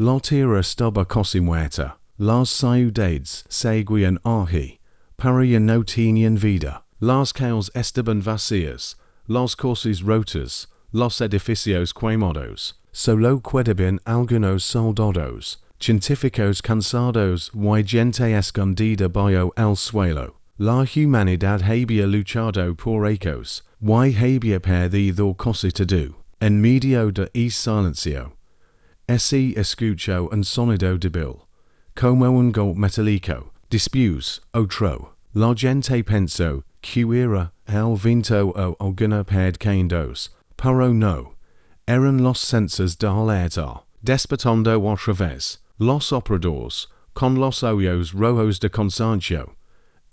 La tierra estaba casi muerta. Las ciudades seguían allí. Para ya no tenían vida. Las calles estaban vacías. Las cosas rotas. Los edificios quemados. Solo quedaban algunos soldados. Científicos cansados y gente escondida bajo el suelo. La humanidad había luchado por ecos, y había perdido cosas todo. En medio de silencio. Ese escucho un sonido débil. Como un golpe metálico. Después, otro. La gente pensó que era el viento o alguna perdidos. Pero no. Eran los sensores de alerta. Despertando otra vez. Los operadores, con los ojos rojos de cansancio.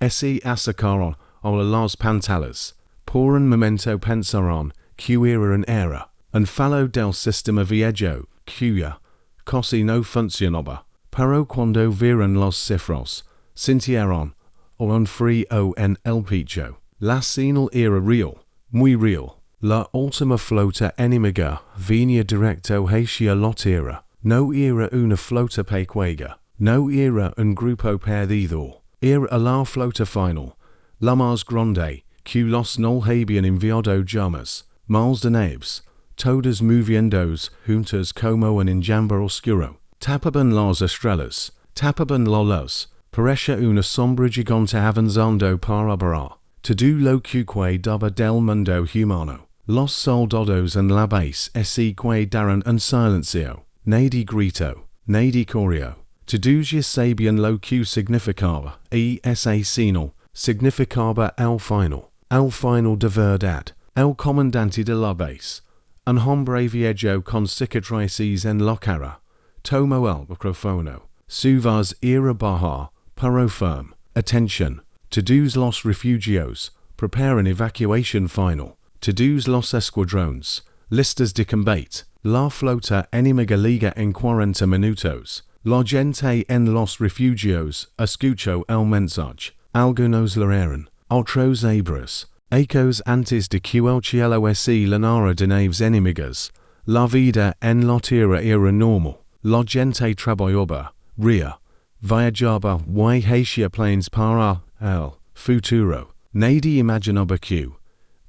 Se acercaron a las pantallas. Por un momento pensaron que era un error. Un fallo del sistema viejo, cuya casi no funcionaba. Pero cuando vieron los cifros, sintieron un frío en el pecho. La señal era real, muy real. La última flota enemiga venía directo hacia la tierra. No era una flota pequeña. No era un grupo perdido. Era la flota final. La más grande, que los no habían enviado jamás. Miles de naves. Todas moviéndose juntas como un enjambre oscuro. Tapaban las estrellas. Tapaban la luz. Parecía una sombra gigante avanzando para abajo. Todo lo que quedaba del mundo humano. Los soldados en la base se quedaron en silencio. Nadie gritó. Nadie corrió. Todos ya sabían lo que significaba. Esa señal significaba el final. El final de verdad. El comandante de la base. Un hombre viejo con cicatrices en la cara. Tomó el micrófono. Su voz era baja, pero firme. Atención. Todos los refugios. Preparen evacuación final. Todos los escuadrones. Listas de combate. La flota enemiga liga en 40 minutos. La gente en los refugios escuchó el mensaje. Algunos leyeron. Otros abras. Ecos antes de que el cielo se llenara de naves enemigas. La vida en la tierra era normal. La gente trabajaba, ría, viajaba y hacía planes para el futuro. Nadie imaginaba que,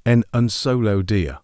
en un solo día,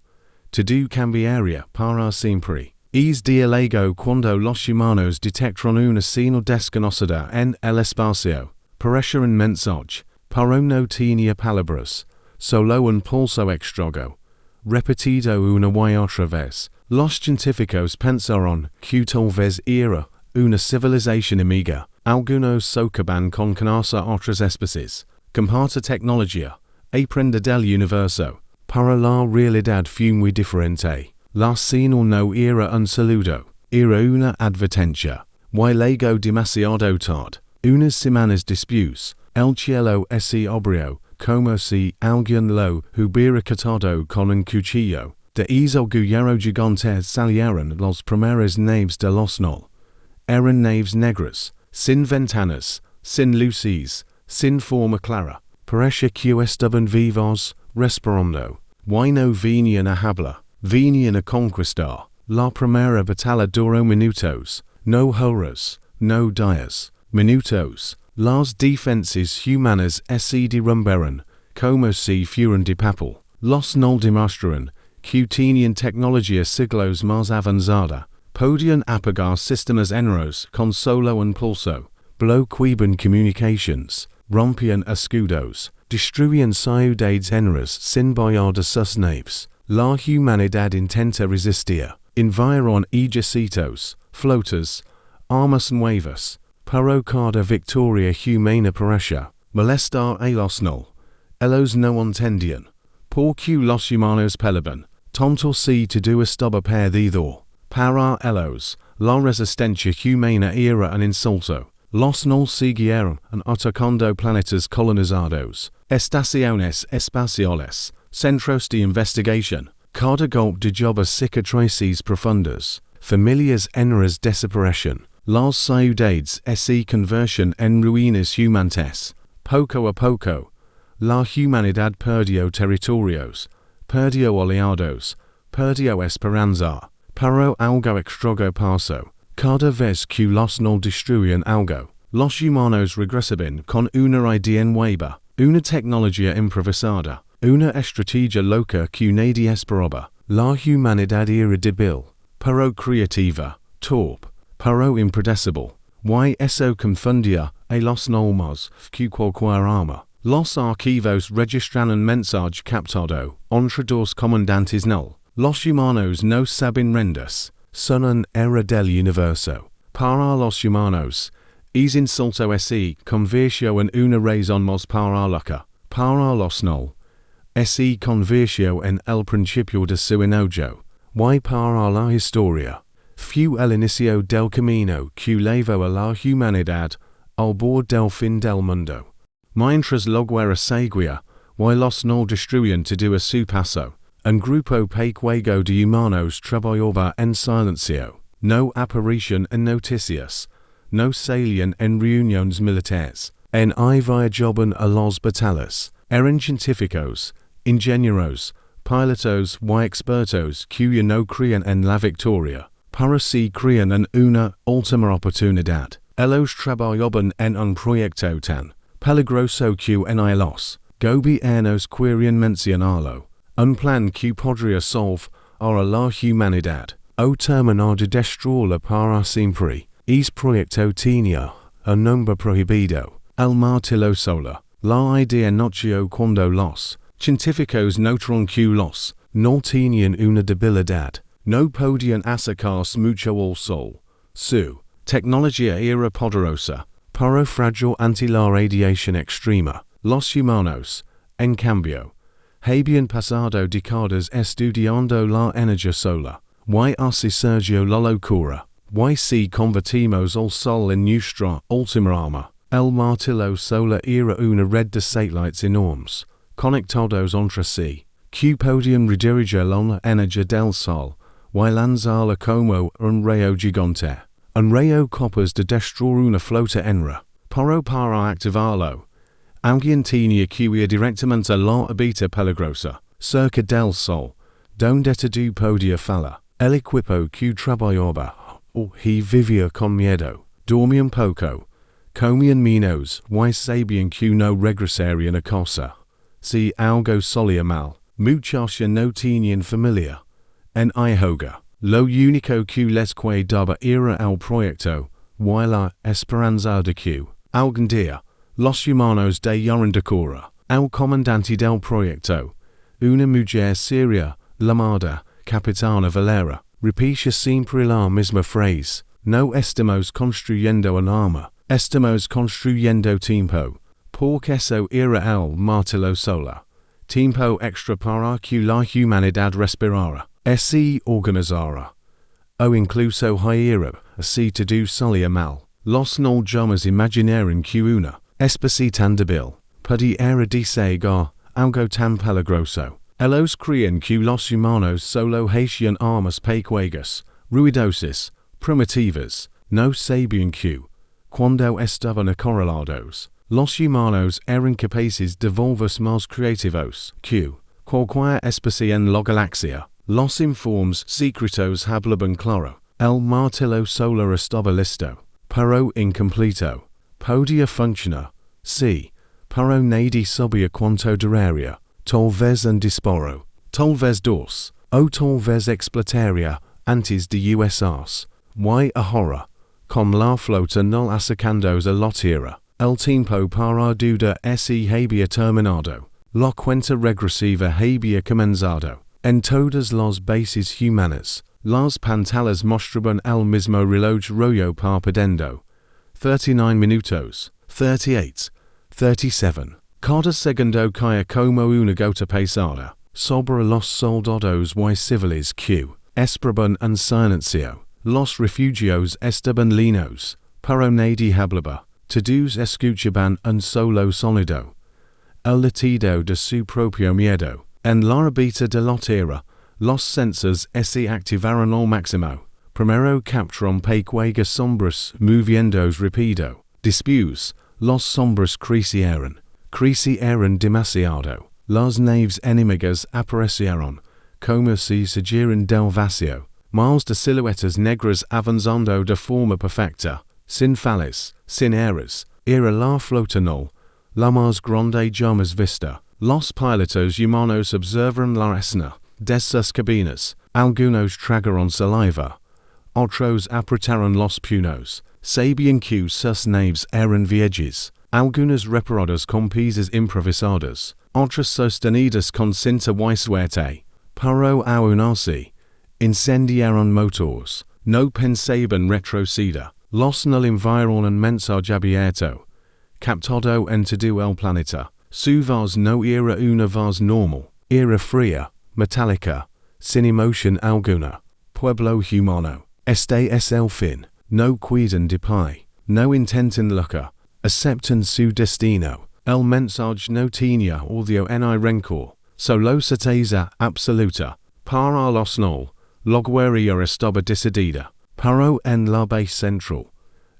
todo cambiaría para siempre. Es día luego cuando los humanos detectaron una señal desconocida en el espacio. Parecía un mensaje, pero no tenía palabras. Solo un pulso extraño, repetido una y otra vez. Los científicos pensaron que tal vez era una civilización amiga. Algunos socaban con conocer otras especies. Compartir tecnología, aprender del universo. Para la realidad fue muy diferente. La señal no era un saludo, era una advertencia. Y luego demasiado tarde. Unas semanas después, el cielo se abrió. Como si alguien lo hubiera cortado con un cuchillo. De ese agujero gigante salieron los primeros naves de los no. Eran naves negras, sin ventanas, sin luces, sin forma clara. Parecía que estaban vivos, respirando. Y no venían a hablar, venían a conquistar. La primera batalla duró minutos, no horas, no días, minutos. Las defensas humanas se derrumbaron, como si fueran de papel. Los no demostraron que tenían tecnología siglos más avanzada. Podían apagar sistemas enteros con solo un pulso. Bloqueaban comunicaciones, rompían escudos, destruían ciudades enteras sin bailar de sus naves. La humanidad intenta resistir. Enviaron ejércitos, flotas, armas nuevas. Pero cada victoria humana parecía molestar a los no. Ellos no entendían. Porque los humanos peleaban. Tanto si todo estaba perdido. Para ellos, la resistencia humana era un insulto. Los no siguieron atacando planetas colonizados, estaciones espaciales, centros de investigación. Cada golpe dejaba cicatrices profundas. Familias enteras desaparecían. Las ciudades se convertían en ruinas gigantes. Poco a poco, la humanidad perdió territorios, perdió aliados, perdió esperanza. Pero algo extraño pasó. Cada vez que los no destruyen algo, los humanos regresen con una idea nueva, una tecnología improvisada, una estrategia loca que nadie esperaba. La humanidad era débil, pero creativa, torpe, pero impredecible. Y eso confundía a los nomos que cualquier arma. Los archivos registran un mensaje captado entre dos comandantes null. Los humanos no saben rendirse. Son un era del universo. Para los humanos, es insulto se convirtió en una razón más para loca. Para los null, se convirtió en el principio de su enojo. Y para la historia, fue el inicio del camino que llevó a la humanidad al borde del fin del mundo. Mientras la guerra seguía, y los no destruían todo a su paso, un grupo pequeño de humanos trabajaba en silencio. No aparecían en noticias, no salían en reuniones militares, en viajaban a las batallas. Eran científicos, ingenieros, pilotos y expertos que no creían en la victoria, pero sí creían en una última oportunidad. Ellos trabajaban en un proyecto tan peligroso que en los gobiernos querían mencionarlo, un plan que podría salvar a la humanidad o terminar de destruirla para siempre. Ese proyecto tenía un nombre prohibido, el martillo solar. La idea nació cuando los científicos notaron que los no tenían una debilidad, no podían acercarse mucho al sol. Su tecnología era poderosa, pero frágil ante la radiación extrema. Los humanos, en cambio, habían pasado décadas estudiando la energía solar. Y así surgió la locura. Y si convertimos al sol en nuestra última arma. El martillo solar era una red de satélites enormes, conectados entre sí, que podían redirigir la energía del sol y lanzarla como un rayo gigante. Un rayo capaz de destruir una flota entera. Pero para activarlo, alguien tenía que ir directamente a la órbita peligrosa, cerca del sol, donde todo podía fallar. El equipo que trabajaba, he vivía con miedo, dormían poco, comían menos, y sabían que no regresarían a casa. Si algo salía mal, muchos ya no tenían familia. En Ihoga, lo único que les quedaba era el proyecto, y la esperanza de que, algún día, los humanos darían de cura. El comandante del proyecto, una mujer seria, llamada Capitana Valera, repetía siempre la misma frase: no estamos construyendo un arma, estamos construyendo tiempo. Porque eso era el martillo solar. Tiempo extra para que la humanidad respirara, se organizara, o incluso hiera, si todo salía mal. Los no jamás imaginaron que una especie tan débil pudiera desatar algo tan peligroso. Ellos creían que los humanos solo hacían armas pequeñas, ruidosas, primitivas. No sabían que, cuando estaban acorralados, los humanos eran capaces de volverse más creativos que cualquier especie en la galaxia. Los informes secretos hablaban claro. El martillo solar estaba listo, pero incompleto. Podía funcionar, sí, pero nadie sabía cuánto duraría. Tal vez un disparo, tal vez dos, o tal vez explotaría antes de usarse. Y ahora, con la flota no acercándose a la tierra, el tiempo para duda se había terminado. La cuenta regresiva había comenzado. En todas las bases humanas, las pantallas mostraban el mismo reloj rollo parpadeando. 39 minutos, 38, 37. Cada segundo caía como una gota pesada sobre los soldados y civiles que esperaban en silencio. Los refugios estaban llenos, pero nadie hablaba. Todos escuchaban un solo sonido, el latido de su propio miedo. En la órbita de la Tierra, los sensores se activaron al máximo. Primero captaron pequeñas sombras moviéndose rápido. Después, las sombras crecieron demasiado. Las naves enemigas aparecieron, como si surgieran del vacío. Miles de silhuetas negras avanzando de forma perfecta, sin fallas, sin errors, era la flota null, la más grande jamás vista. Los pilotos humanos observan la escena, des sus cabinas, algunos tragaron saliva, otros apretaron los puños, sabían que sus naves eran viejas, algunas reparadas con piezas improvisadas, otras sostenidas con cinta y suerte, pero aún así, incendiaron motors, no pensaban retroceder, los no enviaron mensaje abierto, captado en todo el planeta. Su voz no era una voz normal, era fría, metálica, sin emoción alguna. Pueblo humano, este es el fin, no cuidan de pie, no intentan lucrar, aceptan su destino. El mensaje no tenía odio ni rencor, solo certeza absoluta. Para los null, la guerra estaba decidida, pero en la base central.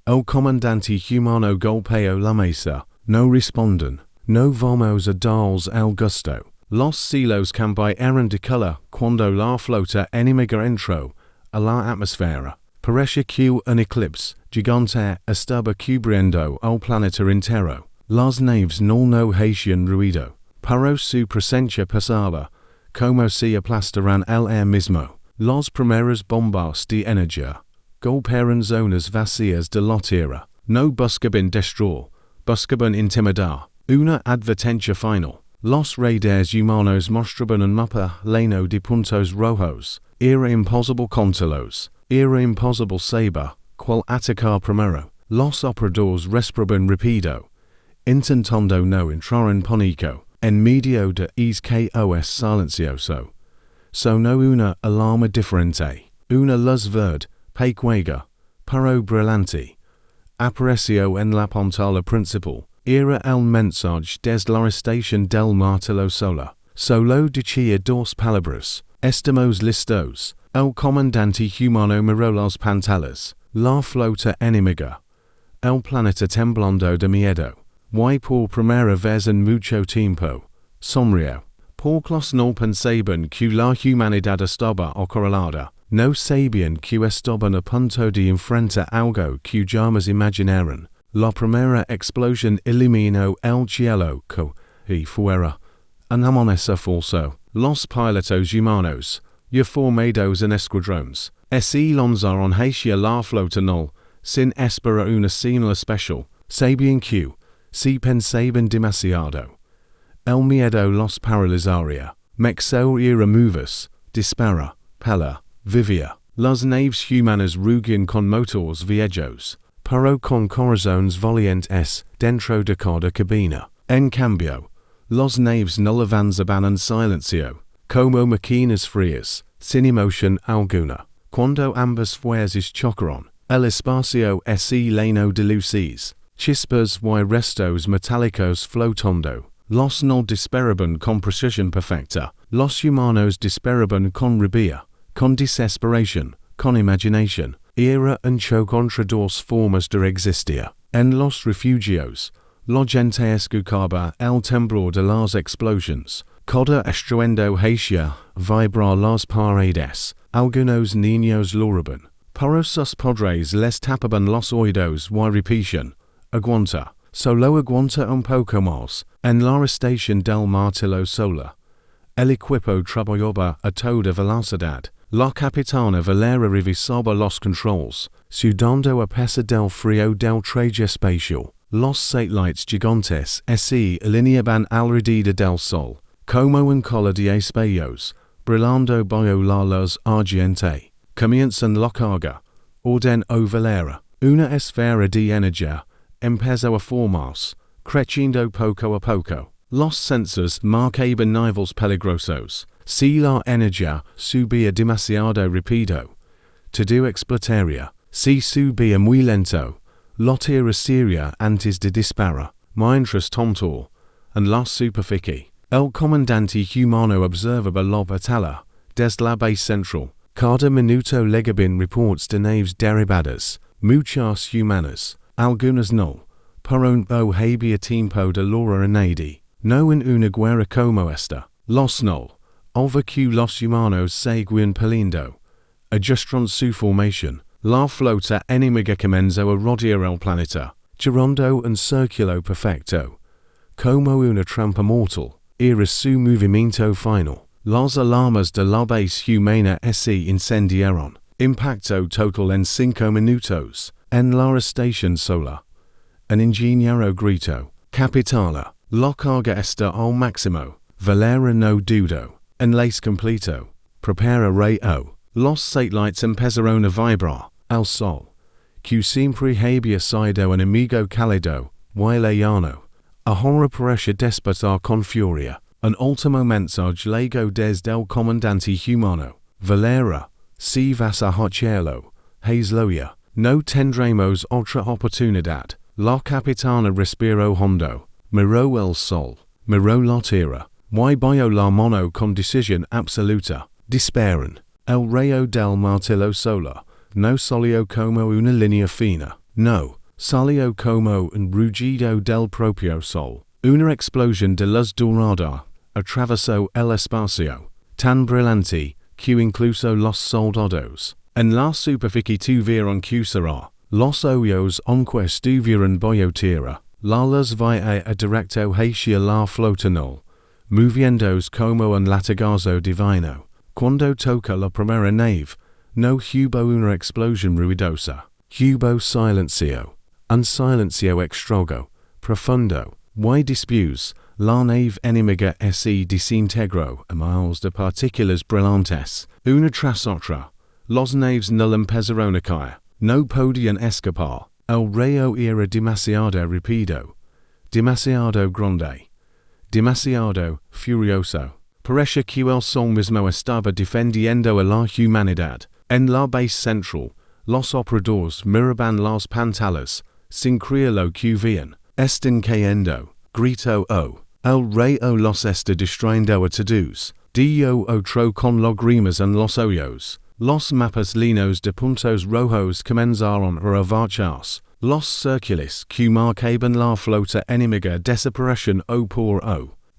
El comandante humano golpeó la mesa, no responden. No vamos a darles el gusto. Los cielos cambiaron de color cuando la flota enemiga entró a la atmósfera. Parecía que un eclipse gigante estaba cubriendo el planeta entero. Las naves no hacían ruido, pero su presencia pasaba como si aplastaran el aire mismo. Las primeras bombas de energía golpearon zonas vacías de la tierra. No buscaban destruir, buscaban intimidar. Una advertencia final. Los radares humanos mostraban un mapa lleno de puntos rojos. Era imposible contarlos. Era imposible saber cuál atacar primero. Los operadores respiraban rápido, intentando no entrar en pánico. En medio de caos silencioso. Sonó una alarma diferente. Una luz verde, pequeña, pero brillante, apareció en la pantalla principal. Era el mensaje desde la estación del martelo solar. Solo decía dos palabras. Estamos listos. El comandante humano miró las pantallas. La flota enemiga. El planeta temblando de miedo. Y por primera vez en mucho tiempo. Sonrió. Porque los no pensaban que la humanidad estaba acorralada. No sabían que estaban a punto de enfrentar algo que jamás imaginaron. La primera explosión iluminó el cielo y fuera. Un amanecer falso. Los pilotos humanos, ya formados en escuadrones, se lanzaron hacia la flota null, sin esperar una señal especial. Sabían que, si pensaban demasiado, el miedo los paralizaría. Mexo era moverse, dispara, pela, vivía. Las naves humanas rugian con motores viejos, pero con corazones valientes dentro de cada cabina. En cambio, los naves no avanzaban en silencio, como máquinas frías, sin emoción alguna. Cuando ambas fuerzas chocaron, el espacio se lleno de luces, chispas y restos metálicos flotando. Los no disparaban con precisión perfecta. Los humanos disparaban con rabia, con desesperación, con imaginación. Era un choque contra dos formas de existir. En los refugios, la gente escuchaba el temblor de las explosiones. Cada estruendo hacía vibrar las paredes. Algunos niños lloraban, pero sus padres les tapaban los oídos y repetían: aguanta, solo aguanta un poco más. En la estación del martelo solar, el equipo trabajaba a toda velocidad. La capitana Valera revisaba los controls, sudando a pesar del frío del traje espacial. Los satélites gigantes se alineaban alrededor del sol, como en cola de espejos, brillando bajo la luz argente. Comienzan la carga. Orden o Valera. Una esfera de energía empezó a formarse, creciendo poco a poco. Los sensores marcaban niveles peligrosos. Si la energía subía demasiado rápido, todo explotaría. Si subía muy lento, la tierra sería antes de disparar. Mientras tanto, en la superficie, el comandante humano observaba la batalla desde la base central. Cada minuto llegaban reports de naves derribadas, muchas humanas, algunas no, pero no había tiempo de lograr a nadie. No en una guerra como esta. Los no. Alva que los humanos seguían peleando, adjustron su formation, la flota enemiga comenzo a rodia el planeta, girondo and circulo perfecto, como una trampa mortal, era su movimiento final, las alarmas de la base humana se incendieron, impacto total en 5 minutos, en la estación solar. An ingeniero grito, capitana, la carga está al máximo, Valera no dudo, enlace completo, prepara rayo, los satellites empezaron a vibrar, al sol, que siempre había sido un amigo cálido, y lejano, ahora parece despertar con furia, un último mensaje llegó desde el comandante humano, Valera, si vas a cielo, hazlo, no tendremos otra oportunidad. La capitana respiró hondo, miró el sol, miró la tierra, y vio la mano con decisión absoluta, disparan. El rayo del martillo solar, no salió como una línea fina, no, salió como un rugido del propio sol. Una explosión de luz dorada atravesó el espacio, tan brillante que incluso los soldados en la superficie tuvieron que cerrar. Los ojos aunque estuvieron bajo tierra, la luz via a directo hacia la flotanol, moviéndose como un latigazo divino. Cuando toca la primera nave, no hubo una explosión ruidosa, hubo silencio, un silencio extraño, profundo, y después, la nave enemiga se desintegró a miles de partículas brillantes, una tras otra. Los naves no empezaron a caer. No podían escapar, el rayo era demasiado rápido, demasiado grande, demasiado furioso. Parece que el sol mismo estaba defendiendo a la humanidad. En la base central, los operadores miraban las pantallas, sin creer lo que veían. Están cayendo, gritó el rayo los está distrayendo a todos. Dio otro con lágrimas en los ojos. Los mapas llenos de puntos rojos comenzaron a avarcharse. Los círculos que marcaban la flota enemiga desaparecieron por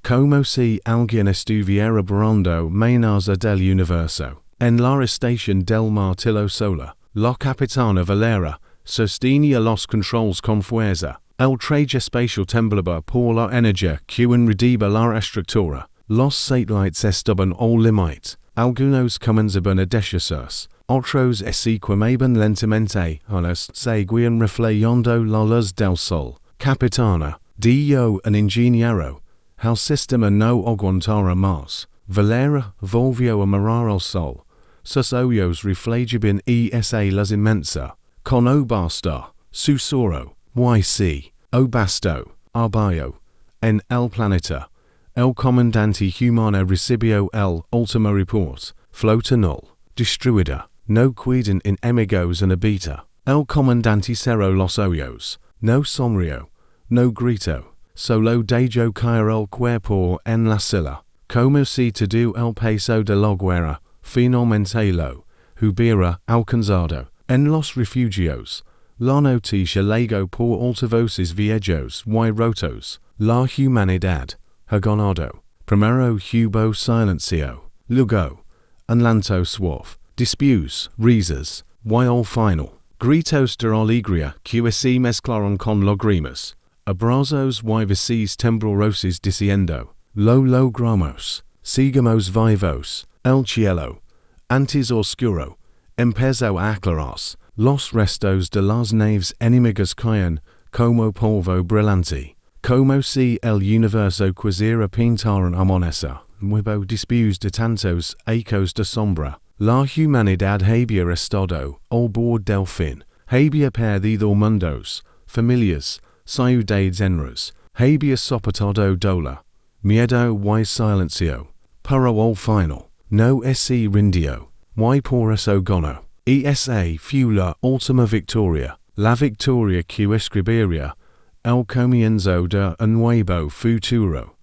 como si alguien estuviera borrando manas del universo. En la estación del martillo solar, la capitana Valera sostenía los controles con fuerza. El traje espacial temblaba por la energía que irradiaba la estructura. Los satellites estaban al límite. Algunos comenzaban a deshacerse, otros se quemaban lentamente, unos seguían reflejando la luz del sol. Capitana, dio un ingeniero, el sistema no aguantara más. Valera volvió a mirar al sol, sus ojos reflejaban esa luz inmensa. Con o basta, susurró, y o basto, arbayo, en el planeta. El comandante humano recibió el último report, flota null, destruida, no quedan enemigos en habita. El comandante cerró los ojos, no sonrió, no gritó, solo dejó caer el cuerpo en la silla, como si todo el peso de la guerra finalmente lo hubiera alcanzado. En los refugios, la noticia llegó por altavoces viejos y rotos, la humanidad ha ganado. Primero hubo silencio, luego un lento suave, después risas, y al final, gritos de alegría que se mezclaron con lágrimas, abrazos y voces temblorosas diciendo, lo logramos, sigamos vivos, el cielo, antes oscuro, empezó a aclararse, los restos de las naves enemigas caen como polvo brillante. Como si el universo quisiera pintar un amanecer, nuevo después de tantos ecos de sombra. La humanidad había estado al borde del fin, había perdido mundos, familias, ciudades enteras, había soportado dolor, miedo y silencio, pero al final, no se rindió, y por eso ganó. Esa fue la última victoria, la victoria que escribiría el comienzo de un nuevo futuro.